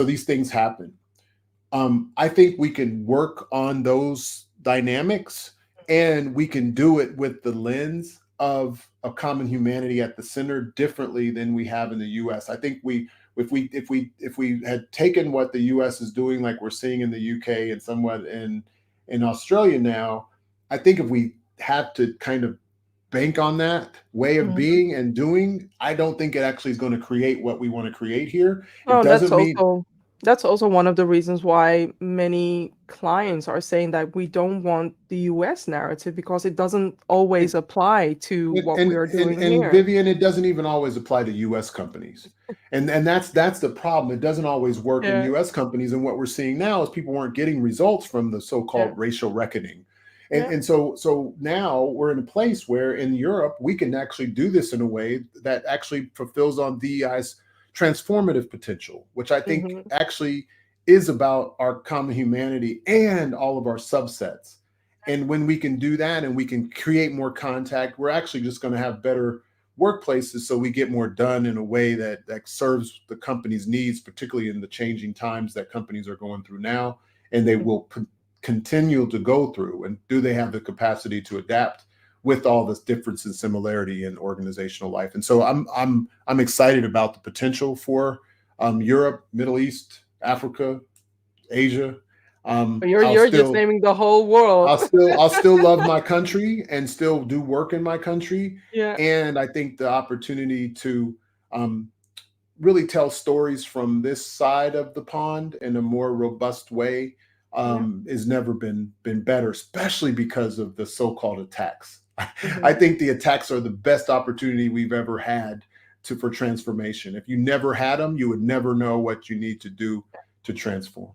So these things happen. I think we can work on those dynamics, and we can do it with the lens of a common humanity at the center differently than we have in the US. I think if we had taken what the US is doing, like we're seeing in the UK and somewhat in Australia now, I think if we have to kind of bank on that way of Mhm. being and doing, I don't think it actually is going to create what we want to create here. It Oh, doesn't mean that's also one of the reasons why many clients are saying that we don't want the US narrative because it doesn't always it, apply to And, what we and are and doing and here. Vivian, it doesn't even always apply to U.S. companies, and that's the problem. It doesn't always work in Yeah, U.S. companies, and what we're seeing now is people weren't getting results from the yeah, so-called racial reckoning, and yeah. and so now we're in a place where in Europe we can actually do this in a way that actually fulfills on DEI's transformative potential, which I think Mhm, actually is about our common humanity and all of our subsets. And when we can do that and we can create more contact, we're actually just going to have better workplaces, so we get more done in a way that serves the company's needs, particularly in the changing times that companies are going through now, and they mhm. will continue to go through. And do they have the capacity to adapt with all this difference and similarity in organizational life? And so I'm excited about the potential for Europe, Middle East, Africa, Asia. I'll You're just still naming the whole world. I'll still love my country and still do work in my country. Yeah, And I think the opportunity to um, really tell stories from this side of the pond in a more robust way yeah. has never been better, especially because of the so-called attacks. I Mhm. think the attacks are the best opportunity we've ever had for transformation. If you never had them, you would never know what you need to do to transform.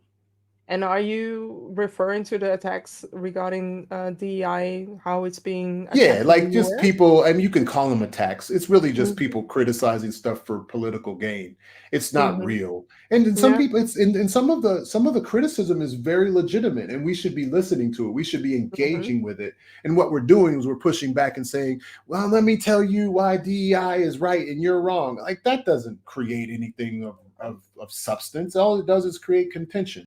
And are you referring to the attacks regarding DEI, how it's being Yeah, attacked in the like just US? people, and you can call them attacks. It's really just Mhm, people criticizing stuff for political gain. It's not mhm. real. And in some Yeah, people, it's in some of the criticism is very legitimate, and we should be listening to it. We should be mhm. engaging with it. And what we're doing is we're pushing back and saying, "Well, let me tell you why DEI is right and you're wrong." Like that doesn't create anything of substance. All it does is create contention.